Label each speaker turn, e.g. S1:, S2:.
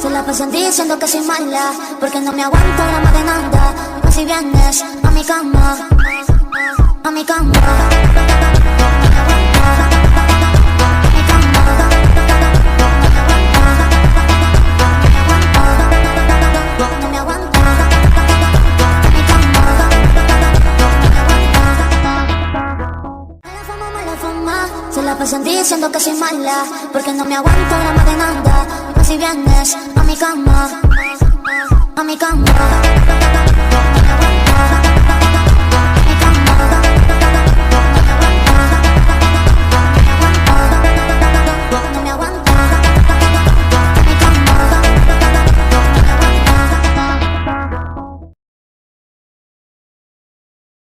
S1: Se la pasan diciendo que soy mala, porque no me aguanto grama de nada. Pues si vienes a mi cama, a mi cama, se la pasan diciendo que soy mala, porque no me aguanto grama de nada. Pues si vienes a mi cama, a mi cama.